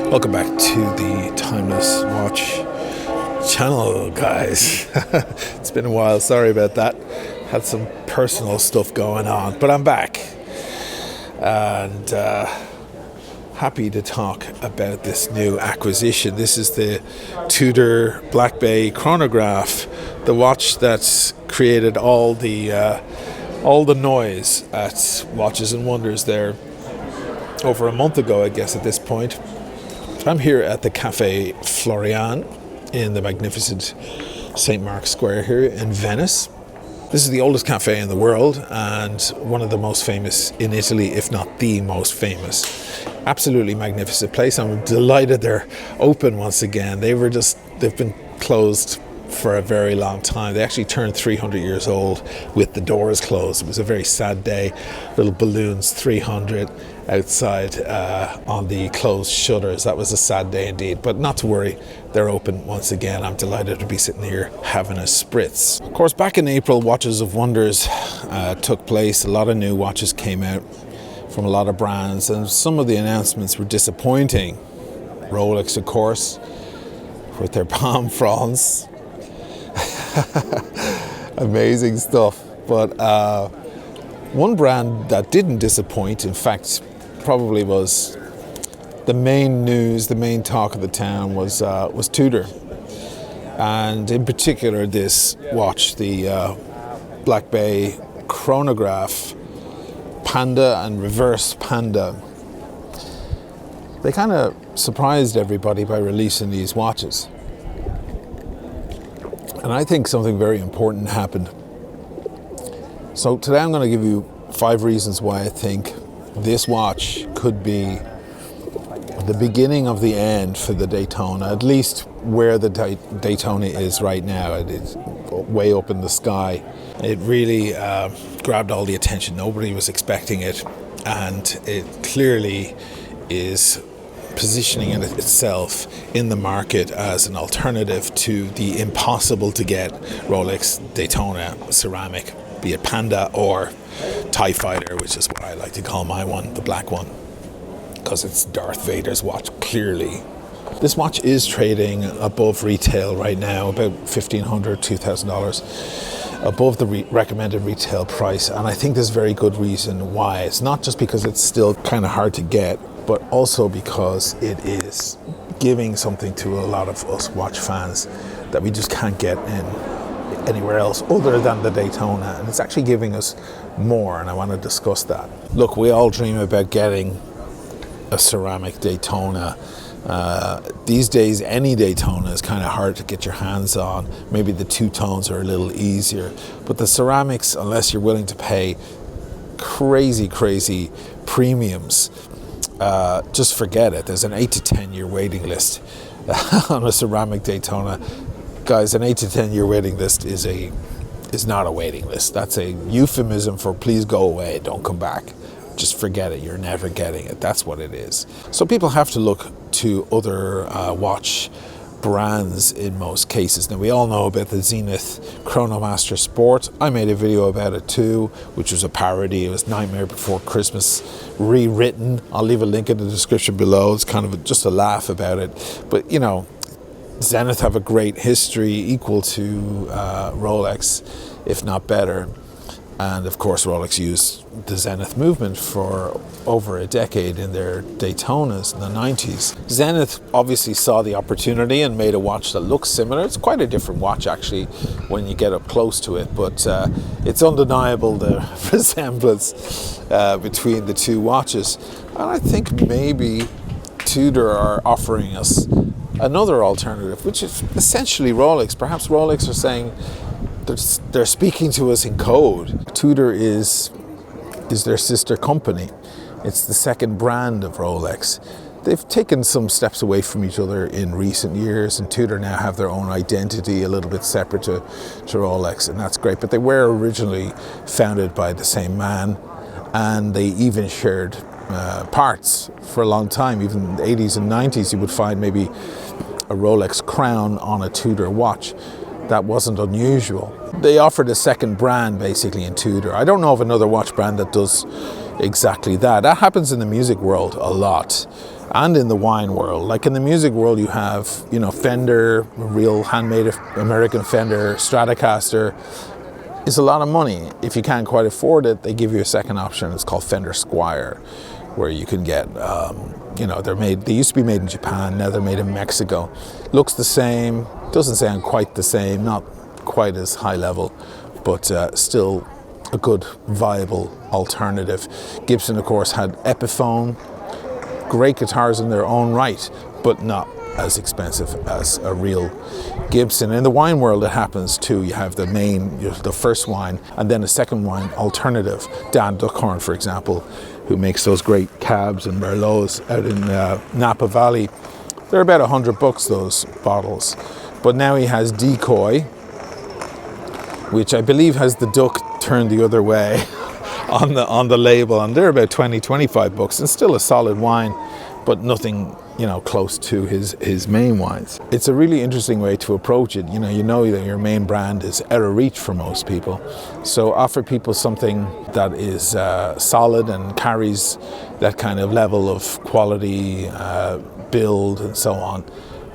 Welcome back to the Timeless Watch channel, guys. It's been a while, sorry about that. Had some personal stuff going on, but I'm back. And happy to talk about this new acquisition. This is the Tudor Black Bay chronograph, the watch that's created all the noise at Watches and Wonders there over a month ago, I guess, at this point. I'm here at the Cafe Florian in the magnificent St. Mark's Square here in Venice. This is the oldest cafe in the world and one of the most famous in Italy, if not the most famous. Absolutely magnificent place. I'm delighted they're open once again. They've been closed for a very long time. They actually turned 300 years old with the doors closed. It was a very sad day. Little balloons, 300 outside on the closed shutters. That was a sad day indeed, but not to worry, they're open once again. I'm delighted to be sitting here having a spritz. Of course, back in April, Watches of Wonders took place. A lot of new watches came out from a lot of brands, and some of the announcements were disappointing. Rolex, of course, with their palm fronds. Amazing stuff. But one brand that didn't disappoint, in fact, probably was the main news, the main talk of the town was Tudor, and in particular this watch, the Black Bay chronograph Panda and reverse Panda. They kind of surprised everybody by releasing these watches. And I think something very important happened. So today I'm going to give you 5 reasons why I think this watch could be the beginning of the end for the Daytona, at least where the Daytona is right now. It's way up in the sky. It really grabbed all the attention. Nobody was expecting it, and it clearly is positioning itself in the market as an alternative to the impossible to get Rolex Daytona ceramic, be it Panda or TIE Fighter, which is what I like to call my one, the black one, because it's Darth Vader's watch, clearly. This watch is trading above retail right now, about $1,500, $2,000 above the recommended retail price, and I think there's very good reason why. It's not just because it's still kind of hard to get, but also because it is giving something to a lot of us watch fans that we just can't get in anywhere else other than the Daytona, and it's actually giving us more, and I want to discuss that. Look, we all dream about getting a ceramic Daytona. These days any Daytona is kind of hard to get your hands on. Maybe the two tones are a little easier, but the ceramics, unless you're willing to pay crazy premiums, just forget it. There's an 8 to 10 year waiting list on a ceramic Daytona. Guys, an 8 to 10 year waiting list is not a waiting list. That's a euphemism for please go away, don't come back. Just forget it, you're never getting it. That's what it is. So people have to look to other watch brands in most cases. Now, we all know about the Zenith Chronomaster Sport. I made a video about it too, which was a parody. It was Nightmare Before Christmas rewritten. I'll leave a link in the description below. It's kind of just a laugh about it. But, you know, Zenith have a great history equal to Rolex, if not better. And of course, Rolex used the Zenith movement for over a decade in their Daytonas in the 90s. Zenith obviously saw the opportunity and made a watch that looks similar. It's quite a different watch actually when you get up close to it, but it's undeniable the resemblance between the two watches. And I think maybe Tudor are offering us another alternative, which is essentially Rolex. Perhaps Rolex are saying, they're speaking to us in code. Tudor is their sister company. It's the second brand of Rolex. They've taken some steps away from each other in recent years, and Tudor now have their own identity, a little bit separate to Rolex, and that's great. But they were originally founded by the same man, and they even shared parts for a long time. Even in the 80s and 90s, you would find maybe a Rolex crown on a Tudor watch. That wasn't unusual. They offered a second brand basically in Tudor. I don't know of another watch brand that does exactly that. That happens in the music world a lot. and in the wine world. Like in the music world, you have, you know, Fender, real handmade American Fender Stratocaster is a lot of money. If you can't quite afford it, they give you a second option. It's called Fender Squire, where you can get, you know, they used to be made in Japan, now they're made in Mexico. Looks the same, doesn't sound quite the same, not quite as high level, but still a good, viable alternative. Gibson, of course, had Epiphone, great guitars in their own right, but not as expensive as a real Gibson. In the wine world, it happens too. You have the main, the first wine, and then a second wine alternative. Dan Duckhorn, for example, who makes those great cabs and merlots out in Napa Valley. They're about $100, those bottles. But now he has Decoy, which I believe has the duck turned the other way on the label, and they're about $20-25, and still a solid wine, but nothing, you know, close to his main wines. It's a really interesting way to approach it. You know that your main brand is out of reach for most people, so offer people something that is solid and carries that kind of level of quality, build, and so on,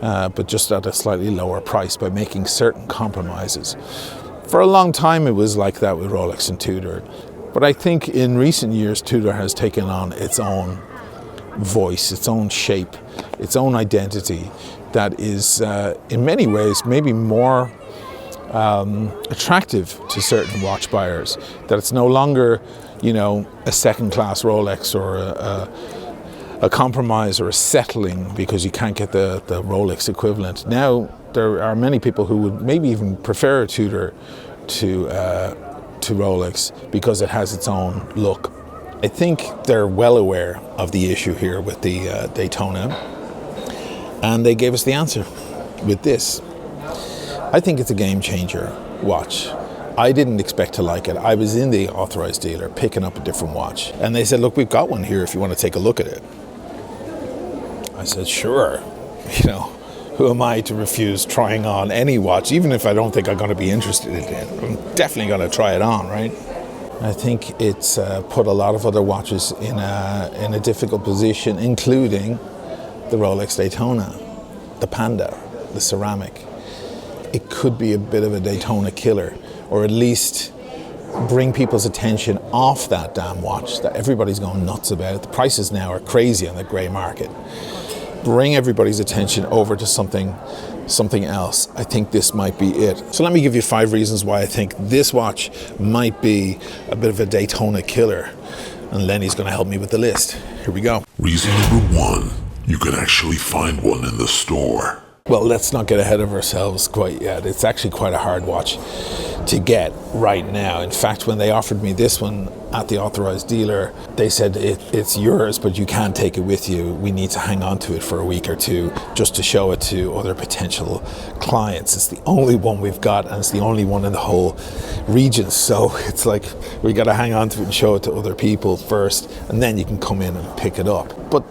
but just at a slightly lower price by making certain compromises. For a long time, it was like that with Rolex and Tudor. But I think in recent years, Tudor has taken on its own voice, its own shape, its own identity that is, in many ways, maybe more attractive to certain watch buyers. That it's no longer, you know, a second-class Rolex or a compromise or a settling because you can't get the Rolex equivalent. Now, there are many people who would maybe even prefer a Tudor to Rolex because it has its own look. I think they're well aware of the issue here with the Daytona, and they gave us the answer with this. I think it's a game changer watch. I didn't expect to like it. I was in the authorized dealer picking up a different watch, and they said, look, we've got one here if you want to take a look at it. I said, sure. You know, who am I to refuse trying on any watch, even if I don't think I'm going to be interested in it? I'm definitely going to try it on, right? I think it's put a lot of other watches in a difficult position, including the Rolex Daytona, the Panda, the ceramic. It could be a bit of a Daytona killer, or at least bring people's attention off that damn watch that everybody's going nuts about. The prices now are crazy on the grey market. Bring everybody's attention over to something else. I think this might be it. So let me give you 5 reasons why I think this watch might be a bit of a Daytona killer. And Lenny's going to help me with the list. Here we go. Reason number 1, you can actually find one in the store. Well, let's not get ahead of ourselves quite yet. It's actually quite a hard watch to get right now. In fact, when they offered me this one at the authorized dealer, they said it's yours, but you can't take it with you. We need to hang on to it for a week or two just to show it to other potential clients. It's the only one we've got, and it's the only one in the whole region. So it's like we got to hang on to it and show it to other people first, and then you can come in and pick it up. But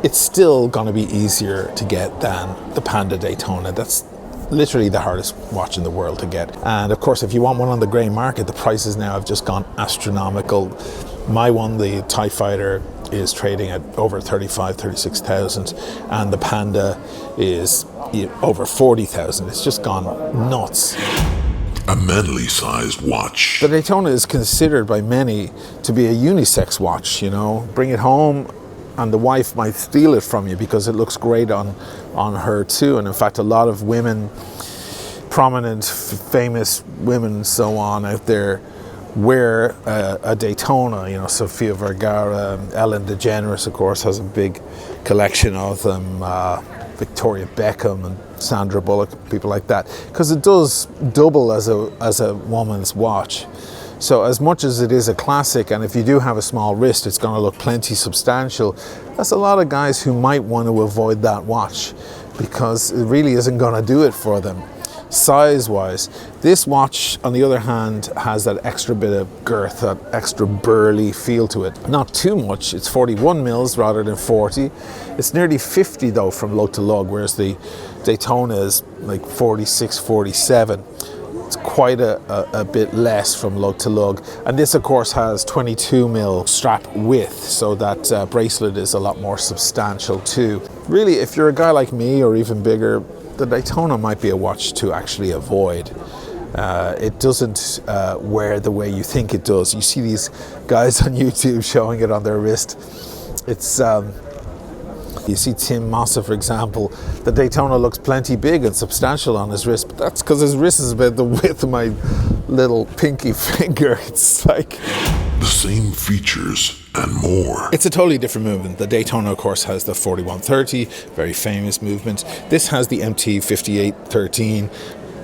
it's still going to be easier to get than the Panda Daytona. That's literally the hardest watch in the world to get. And of course, if you want one on the grey market, the prices now have just gone astronomical. My one, the TIE Fighter, is trading at over 35,000, 36,000, and the Panda is over 40,000. It's just gone nuts. A manly sized watch. The Daytona is considered by many to be a unisex watch, you know. Bring it home and the wife might steal it from you because it looks great on her too. And in fact, a lot of women, prominent, famous women and so on out there wear a Daytona. You know, Sofia Vergara, Ellen DeGeneres, of course, has a big collection of them. Victoria Beckham and Sandra Bullock, people like that, because it does double as a woman's watch. So as much as it is a classic, and if you do have a small wrist, it's going to look plenty substantial, that's a lot of guys who might want to avoid that watch because it really isn't going to do it for them. Size-wise, this watch, on the other hand, has that extra bit of girth, that extra burly feel to it. Not too much. It's 41 mils rather than 40. It's nearly 50 though from lug to lug, whereas the Daytona is like 46, 47. It's quite a bit less from lug to lug. And this, of course, has 22mm strap width, so that bracelet is a lot more substantial too. Really, if you're a guy like me or even bigger, the Daytona might be a watch to actually avoid. It doesn't wear the way you think it does. You see these guys on YouTube showing it on their wrist. It's you see Tim Mossa, for example. The Daytona looks plenty big and substantial on his wrist, but that's because his wrist is about the width of my little pinky finger. It's like the same features and more. It's a totally different movement. The Daytona, of course, has the 4130, very famous movement. This has the MT 5813,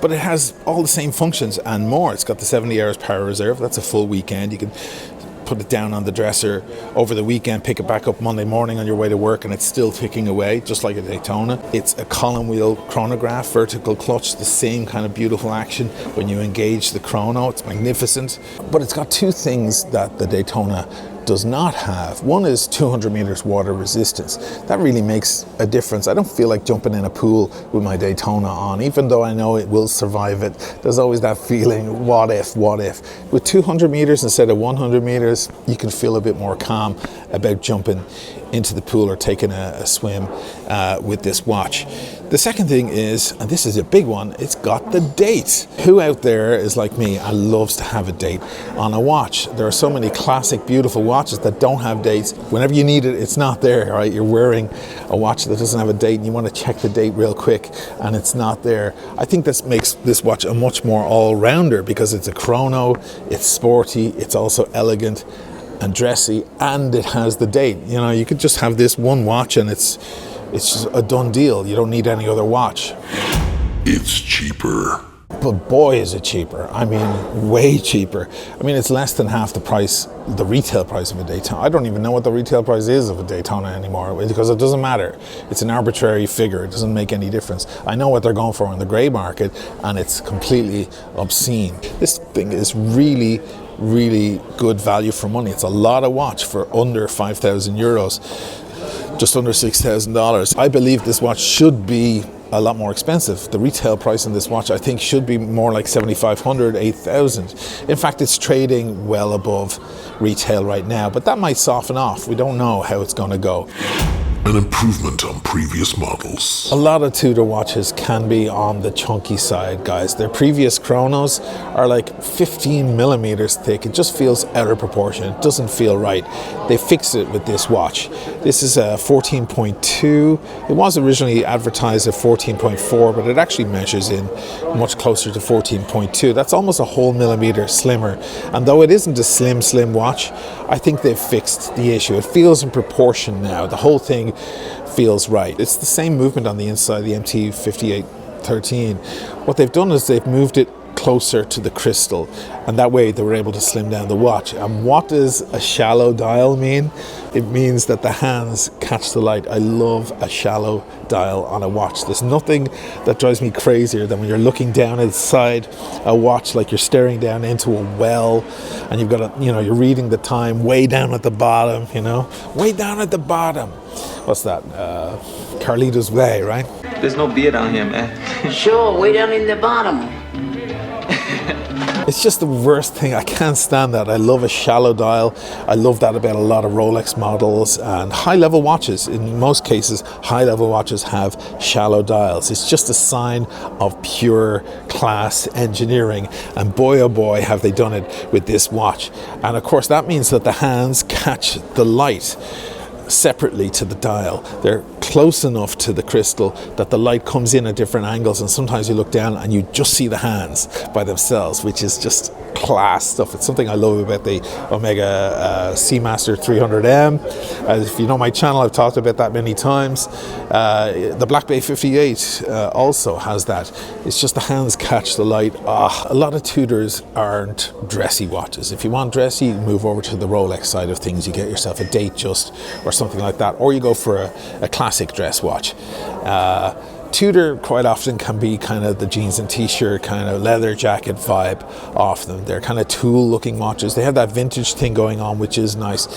but it has all the same functions and more. It's got the 70 hours power reserve. That's a full weekend. You can put it down on the dresser over the weekend, pick it back up Monday morning on your way to work, and it's still ticking away, just like a Daytona. It's a column wheel chronograph, vertical clutch, the same kind of beautiful action when you engage the chrono. It's magnificent. But it's got two things that the Daytona does not have. One is 200 meters water resistance. That really makes a difference. I don't feel like jumping in a pool with my Daytona on, even though I know it will survive it. There's always that feeling, what if? With 200 meters instead of 100 meters, you can feel a bit more calm about jumping into the pool or taking a swim with this watch. The second thing is, and this is a big one, it's got the date. Who out there is like me and loves to have a date on a watch? There are so many classic, beautiful watches that don't have dates. Whenever you need it, it's not there, right? You're wearing a watch that doesn't have a date and you want to check the date real quick and it's not there. I think this makes this watch a much more all-rounder because it's a chrono, it's sporty, it's also elegant and dressy, and it has the date. You know, you could just have this one watch and it's just a done deal. You don't need any other watch. It's cheaper. But boy, is it cheaper. I mean, way cheaper. I mean, it's less than half the price, the retail price of a Daytona. I don't even know what the retail price is of a Daytona anymore because it doesn't matter. It's an arbitrary figure. It doesn't make any difference. I know what they're going for in the grey market and it's completely obscene. This thing is really good value for money. It's a lot of watch for under 5,000 euros, just under $6,000. I believe this watch should be a lot more expensive. The retail price on this watch, I think, should be more like 7,500, 8,000. In fact, it's trading well above retail right now, but that might soften off. We don't know how it's going to go. An improvement on previous models. A lot of Tudor watches can be on the chunky side, guys. Their previous chronos are like 15 millimeters thick. It just feels out of proportion. It doesn't feel right. They fixed it with this watch. This is a 14.2. It was originally advertised at 14.4, but it actually measures in much closer to 14.2. That's almost a whole millimeter slimmer. And though it isn't a slim watch, I think they've fixed the issue. It feels in proportion now. The whole thing feels right. It's the same movement on the inside, the MT 5813. What they've done is they've moved it closer to the crystal, and that way they were able to slim down the watch. And what does a shallow dial mean? It means that the hands catch the light. I love a shallow dial on a watch. There's nothing that drives me crazier than when you're looking down inside a watch like you're staring down into a well, and you've got you're reading the time way down at the bottom, way down at the bottom. What's that? Carlito's Way, right? There's no beer down here, man. Sure, way down in the bottom. It's just the worst thing. I can't stand that. I love a shallow dial. I love that about a lot of Rolex models and high-level watches. In most cases, high-level watches have shallow dials. It's just a sign of pure class engineering. And boy, oh boy, have they done it with this watch. And of course, that means that the hands catch the light separately to the dial. They're close enough to the crystal that the light comes in at different angles, and sometimes you look down and you just see the hands by themselves, which is just class stuff. It's something I love about the Omega Seamaster 300M. If you know my channel, I've talked about that many times. The Black Bay 58 also has that. It's just the hands catch the light. A lot of Tudors aren't dressy watches. If you want dressy, you move over to the Rolex side of things. You get yourself a Datejust or something like that, or you go for a classic dress watch. Tudor quite often can be kind of the jeans and t-shirt kind of leather jacket vibe off them. They're kind of tool looking watches. They have that vintage thing going on, which is nice,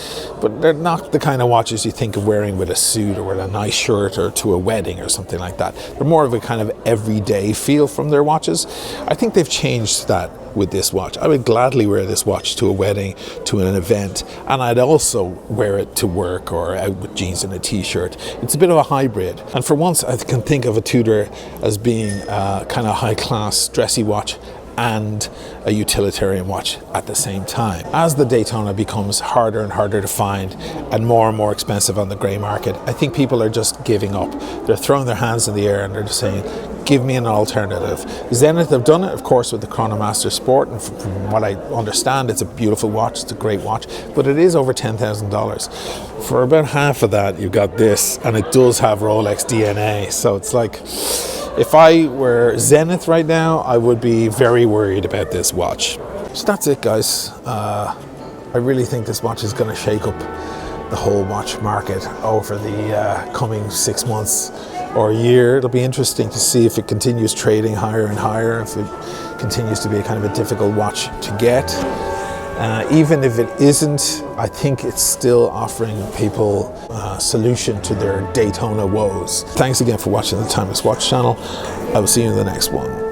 but they're not the kind of watches you think of wearing with a suit or with a nice shirt or to a wedding or something like that. They're more of a kind of everyday feel from their watches. I think they've changed that with this watch. I would gladly wear this watch to a wedding, to an event, and I'd also wear it to work or out with jeans and a t-shirt. It's a bit of a hybrid, and for once I can think of a Tudor as being a kind of high-class dressy watch and a utilitarian watch at the same time. As the Daytona becomes harder and harder to find and more expensive on the grey market, I think people are just giving up. They're throwing their hands in the air and they're just saying, give me an alternative. Zenith have done it, of course, with the Chrono Master Sport, and from what I understand, it's a beautiful watch, it's a great watch, but it is over $10,000. For about half of that, you've got this, and it does have Rolex DNA, so it's like, if I were Zenith right now, I would be very worried about this watch. So that's it, guys. I really think this watch is going to shake up the whole watch market over the coming 6 months or a year. It'll be interesting to see if it continues trading higher and higher, if it continues to be a kind of a difficult watch to get. Even if it isn't, I think it's still offering people a solution to their Daytona woes. Thanks again for watching the Timeless Watch channel. I will see you in the next one.